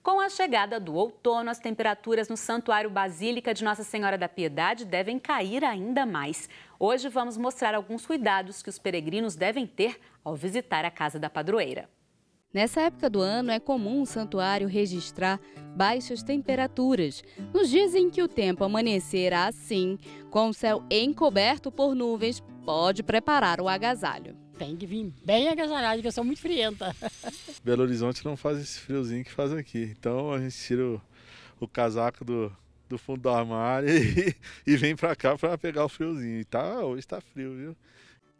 Com a chegada do outono, as temperaturas no Santuário Basílica de Nossa Senhora da Piedade devem cair ainda mais. Hoje vamos mostrar alguns cuidados que os peregrinos devem ter ao visitar a Casa da Padroeira. Nessa época do ano, é comum o santuário registrar baixas temperaturas. Nos dias em que o tempo amanhecer assim, com o céu encoberto por nuvens, pode preparar o agasalho. Tem que vir bem agasalhado, que eu sou muito frienta. Belo Horizonte não faz esse friozinho que faz aqui. Então a gente tira o casaco do fundo do armário e vem pra cá pra pegar o friozinho. E hoje tá frio, viu?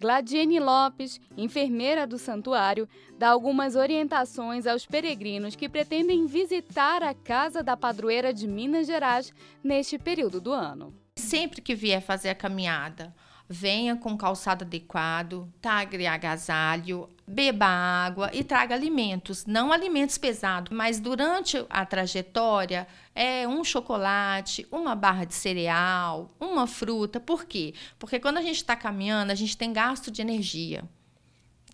Gladiene Lopes, enfermeira do santuário, dá algumas orientações aos peregrinos que pretendem visitar a Casa da Padroeira de Minas Gerais neste período do ano. Sempre que vier fazer a caminhada, venha com calçado adequado, traga agasalho, beba água e traga alimentos, não alimentos pesados, mas durante a trajetória, um chocolate, uma barra de cereal, uma fruta. Por quê? Porque quando a gente está caminhando, a gente tem gasto de energia,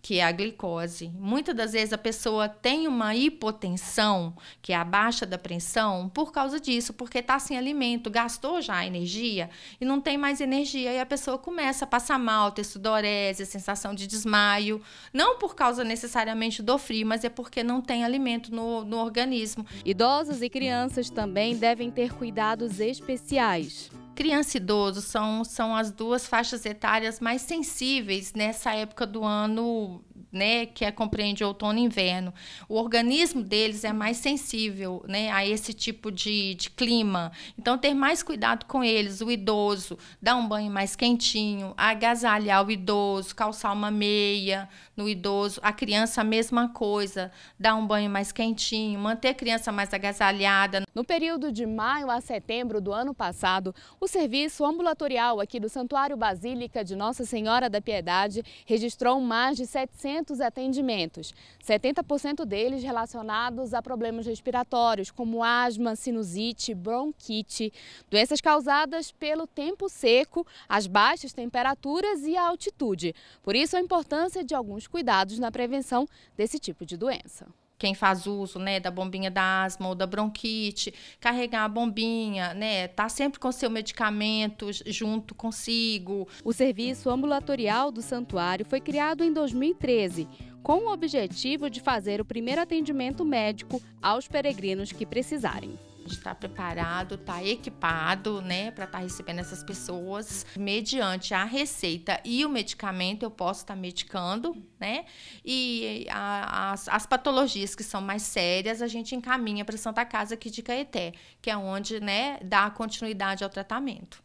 que é a glicose. Muitas das vezes a pessoa tem uma hipotensão, que é a baixa da pressão, por causa disso, porque está sem alimento, gastou já a energia e não tem mais energia. E a pessoa começa a passar mal, ter sudorese, sensação de desmaio, não por causa necessariamente do frio, mas é porque não tem alimento no organismo. Idosos e crianças também devem ter cuidados especiais. Criança e idoso são as duas faixas etárias mais sensíveis nessa época do ano, né, que compreende outono e inverno. O organismo deles é mais sensível, né, a esse tipo de clima. Então, ter mais cuidado com eles. O idoso, dar um banho mais quentinho, agasalhar o idoso, calçar uma meia no idoso. A criança, a mesma coisa, dar um banho mais quentinho, manter a criança mais agasalhada. No período de maio a setembro do ano passado, o serviço ambulatorial aqui do Santuário Basílica de Nossa Senhora da Piedade registrou mais de 700 atendimentos, 70% deles relacionados a problemas respiratórios, como asma, sinusite, bronquite, doenças causadas pelo tempo seco, as baixas temperaturas e a altitude. Por isso, a importância de alguns cuidados na prevenção desse tipo de doença. Quem faz uso, né, da bombinha da asma ou da bronquite, carregar a bombinha, né, tá sempre com seu medicamento junto consigo. O serviço ambulatorial do santuário foi criado em 2013, com o objetivo de fazer o primeiro atendimento médico aos peregrinos que precisarem. A gente está preparado, está equipado, né, para estar recebendo essas pessoas. Mediante a receita e o medicamento, eu posso estar medicando, né? E as patologias que são mais sérias, a gente encaminha para a Santa Casa aqui de Caeté, que é onde, né, dá continuidade ao tratamento.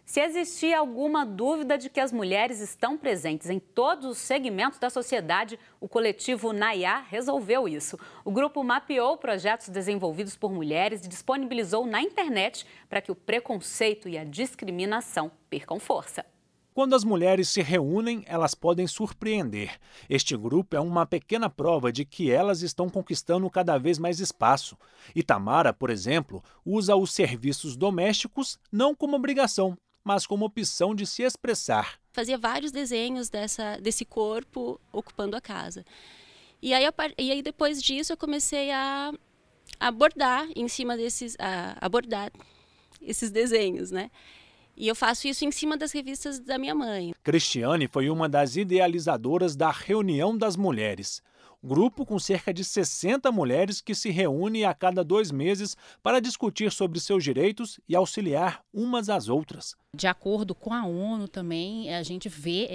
Se existir alguma dúvida de que as mulheres estão presentes em todos os segmentos da sociedade, o coletivo Nayá resolveu isso. O grupo mapeou projetos desenvolvidos por mulheres e disponibilizou na internet para que o preconceito e a discriminação percam força. Quando as mulheres se reúnem, elas podem surpreender. Este grupo é uma pequena prova de que elas estão conquistando cada vez mais espaço. Itamara, por exemplo, usa os serviços domésticos não como obrigação, mas como opção de se expressar. Fazia vários desenhos desse corpo ocupando a casa. E aí depois disso eu comecei a abordar em cima abordar esses desenhos, né? E eu faço isso em cima das revistas da minha mãe. Cristiane foi uma das idealizadoras da Reunião das Mulheres. Grupo com cerca de 60 mulheres que se reúne a cada 2 meses para discutir sobre seus direitos e auxiliar umas às outras. De acordo com a ONU também, a gente vê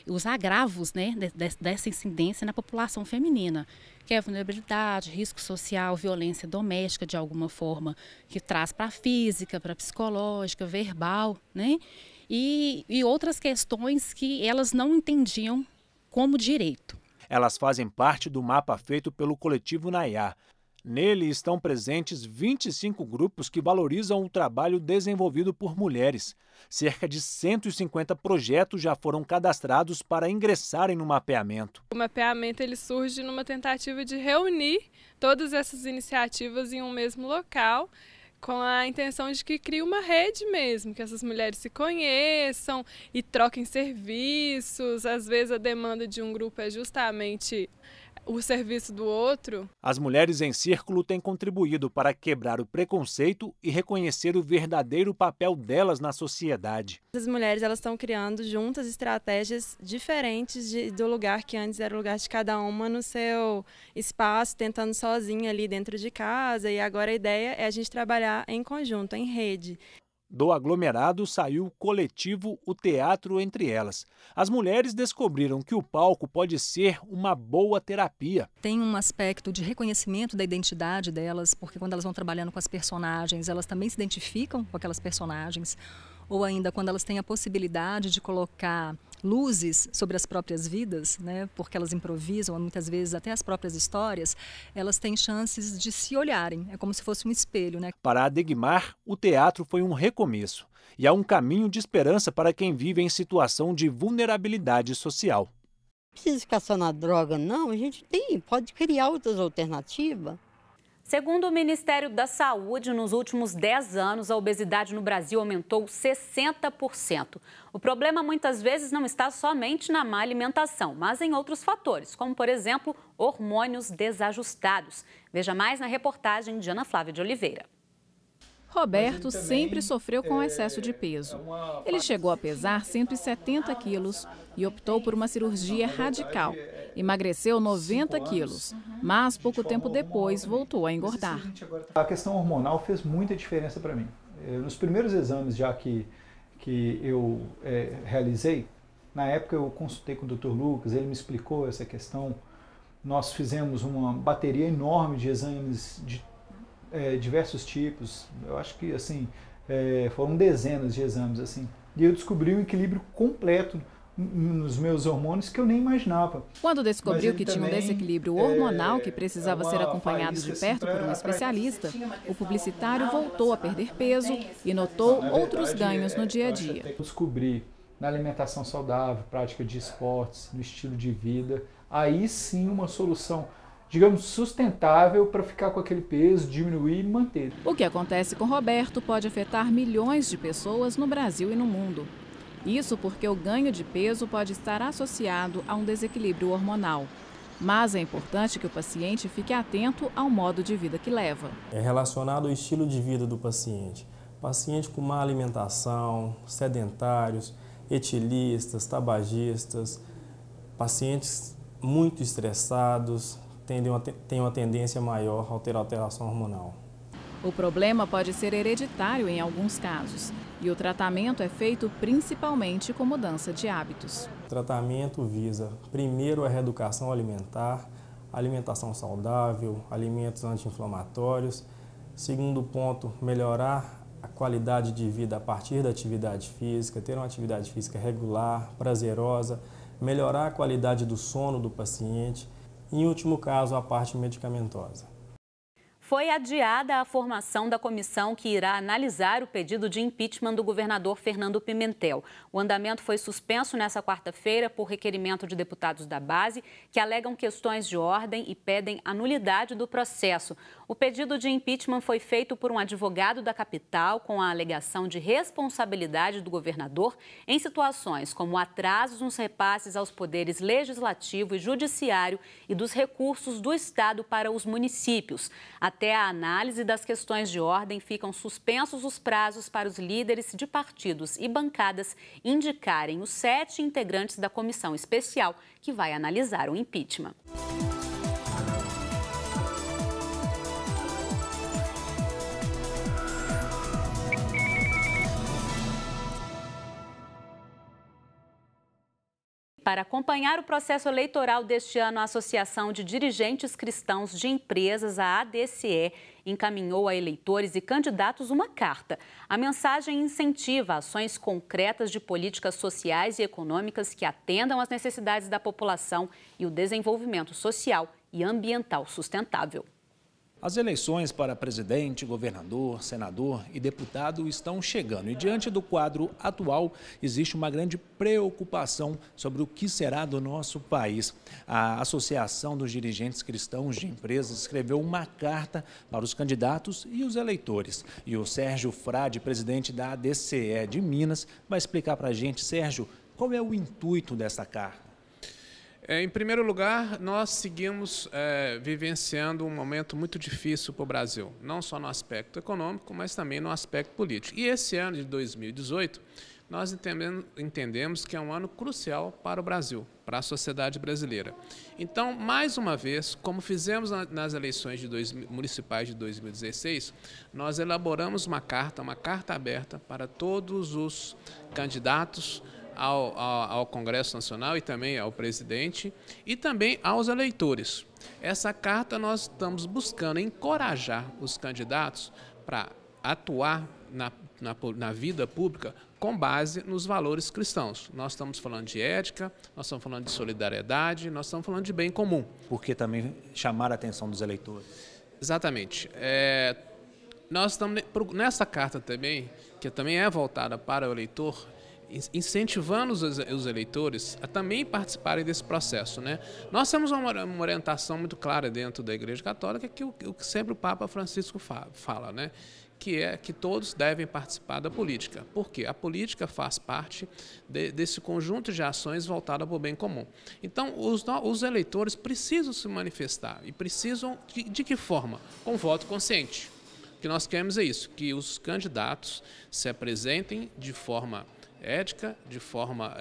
os agravos, né, dessa incidência na população feminina, que é a vulnerabilidade, risco social, violência doméstica de alguma forma, que traz para a física, para a psicológica, verbal, né, e outras questões que elas não entendiam como direito. Elas fazem parte do mapa feito pelo coletivo Nayá. Nele estão presentes 25 grupos que valorizam o trabalho desenvolvido por mulheres. Cerca de 150 projetos já foram cadastrados para ingressarem no mapeamento. O mapeamento ele surge numa tentativa de reunir todas essas iniciativas em um mesmo local, com a intenção de que crie uma rede mesmo, que essas mulheres se conheçam e troquem serviços. Às vezes a demanda de um grupo é justamente o serviço do outro. As mulheres em círculo têm contribuído para quebrar o preconceito e reconhecer o verdadeiro papel delas na sociedade. As mulheres elas estão criando juntas estratégias diferentes do lugar que antes era o lugar de cada uma no seu espaço, tentando sozinha ali dentro de casa, e agora a ideia é a gente trabalhar em conjunto, em rede. Do aglomerado saiu o coletivo O Teatro Entre Elas. As mulheres descobriram que o palco pode ser uma boa terapia. Tem um aspecto de reconhecimento da identidade delas, porque quando elas vão trabalhando com as personagens, elas também se identificam com aquelas personagens. Ou ainda quando elas têm a possibilidade de colocar luzes sobre as próprias vidas, né, porque elas improvisam, muitas vezes até as próprias histórias, elas têm chances de se olharem, é como se fosse um espelho, né? Para a Degmar, o teatro foi um recomeço e há um caminho de esperança para quem vive em situação de vulnerabilidade social. Não precisa ficar só na droga, não, a gente pode criar outras alternativas. Segundo o Ministério da Saúde, nos últimos 10 anos, a obesidade no Brasil aumentou 60%. O problema muitas vezes não está somente na má alimentação, mas em outros fatores, como, por exemplo, hormônios desajustados. Veja mais na reportagem de Ana Flávia de Oliveira. Roberto sempre sofreu com excesso de peso. Ele chegou a pesar 170 quilos e optou por uma cirurgia radical. Emagreceu 90 quilos, mas pouco tempo depois voltou a engordar. A questão hormonal fez muita diferença para mim. Nos primeiros exames já que eu realizei, na época eu consultei com o Dr. Lucas, ele me explicou essa questão. Nós fizemos uma bateria enorme de exames de diversos tipos, eu acho que assim, foram dezenas de exames assim, e eu descobri um equilíbrio completo nos meus hormônios que eu nem imaginava. Quando descobriu que tinha um desequilíbrio hormonal que precisava ser acompanhado de perto por um especialista, o publicitário voltou a perder peso e notou outros ganhos no dia a dia. Eu descobri na alimentação saudável, prática de esportes, no estilo de vida, aí sim uma solução, digamos, sustentável para ficar com aquele peso, diminuir e manter. O que acontece com Roberto pode afetar milhões de pessoas no Brasil e no mundo. Isso porque o ganho de peso pode estar associado a um desequilíbrio hormonal. Mas é importante que o paciente fique atento ao modo de vida que leva. É relacionado ao estilo de vida do paciente. Paciente com má alimentação, sedentários, etilistas, tabagistas, pacientes muito estressados, tem uma tendência maior a ter alteração hormonal. O problema pode ser hereditário em alguns casos e o tratamento é feito principalmente com mudança de hábitos. O tratamento visa, primeiro, a reeducação alimentar, alimentação saudável, alimentos anti-inflamatórios. Segundo ponto, melhorar a qualidade de vida a partir da atividade física, ter uma atividade física regular, prazerosa, melhorar a qualidade do sono do paciente. Em último caso, a parte medicamentosa. Foi adiada a formação da comissão que irá analisar o pedido de impeachment do governador Fernando Pimentel. O andamento foi suspenso nesta quarta-feira por requerimento de deputados da base que alegam questões de ordem e pedem a nulidade do processo. O pedido de impeachment foi feito por um advogado da capital com a alegação de responsabilidade do governador em situações como atrasos nos repasses aos poderes legislativo e judiciário e dos recursos do Estado para os municípios. Até a análise das questões de ordem, ficam suspensos os prazos para os líderes de partidos e bancadas indicarem os 7 integrantes da comissão especial que vai analisar o impeachment. Para acompanhar o processo eleitoral deste ano, a Associação de Dirigentes Cristãos de Empresas, a ADCE, encaminhou a eleitores e candidatos uma carta. A mensagem incentiva ações concretas de políticas sociais e econômicas que atendam às necessidades da população e o desenvolvimento social e ambiental sustentável. As eleições para presidente, governador, senador e deputado estão chegando e diante do quadro atual existe uma grande preocupação sobre o que será do nosso país. A Associação dos Dirigentes Cristãos de Empresas escreveu uma carta para os candidatos e os eleitores. E o Sérgio Frade, presidente da ADCE de Minas, vai explicar para a gente. Sérgio, qual é o intuito dessa carta? Em primeiro lugar, nós seguimos vivenciando um momento muito difícil para o Brasil, não só no aspecto econômico, mas também no aspecto político. E esse ano de 2018, nós entendemos que é um ano crucial para o Brasil, para a sociedade brasileira. Então, mais uma vez, como fizemos nas eleições municipais de 2016, nós elaboramos uma carta aberta para todos os candidatos ao Congresso Nacional e também ao presidente e também aos eleitores. Essa carta nós estamos buscando encorajar os candidatos para atuar na vida pública com base nos valores cristãos. Nós estamos falando de ética, nós estamos falando de solidariedade, nós estamos falando de bem comum. Porque também chamar a atenção dos eleitores. Exatamente. Nós estamos nessa carta também, que também é voltada para o eleitor, incentivando os eleitores a também participarem desse processo, né? Nós temos uma orientação muito clara dentro da Igreja Católica, que o que sempre o Papa Francisco fala, né? Que é que todos devem participar da política. Por quê? A política faz parte desse conjunto de ações voltada para o bem comum. Então, os eleitores precisam se manifestar. E precisam, de que forma? Com voto consciente. O que nós queremos é isso, que os candidatos se apresentem de forma ética, de forma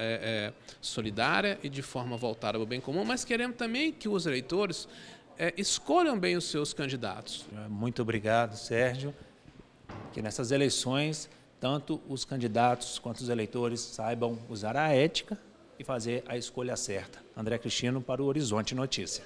solidária e de forma voltada para o bem comum, mas queremos também que os eleitores escolham bem os seus candidatos. Muito obrigado, Sérgio. Que nessas eleições, tanto os candidatos quanto os eleitores saibam usar a ética e fazer a escolha certa. André Cristino para o Horizonte Notícia.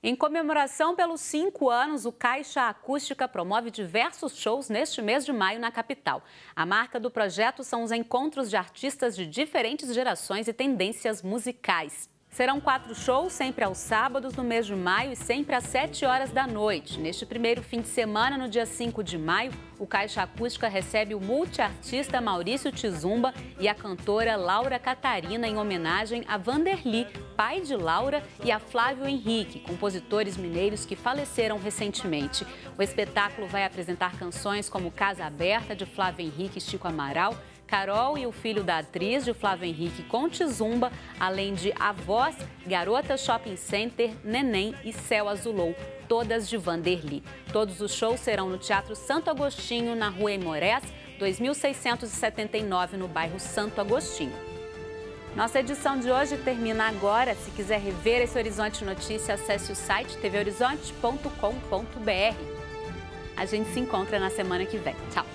Em comemoração pelos 5 anos, o Caixa Acústica promove diversos shows neste mês de maio na capital. A marca do projeto são os encontros de artistas de diferentes gerações e tendências musicais. Serão 4 shows, sempre aos sábados no mês de maio e sempre às 7 horas da noite. Neste primeiro fim de semana, no dia 5 de maio, o Caixa Acústica recebe o multiartista Maurício Tizumba e a cantora Laura Catarina em homenagem a Vanderly, pai de Laura, e a Flávio Henrique, compositores mineiros que faleceram recentemente. O espetáculo vai apresentar canções como Casa Aberta, de Flávio Henrique e Chico Amaral, Carol e o Filho da Atriz, de Flávio Henrique com Tizumba, além de A Voz, Garota Shopping Center, Neném e Céu Azulou, todas de Vanderly. Todos os shows serão no Teatro Santo Agostinho, na Rua Emorés, 2679, no bairro Santo Agostinho. Nossa edição de hoje termina agora. Se quiser rever esse Horizonte Notícia, acesse o site tvhorizonte.com.br. A gente se encontra na semana que vem. Tchau!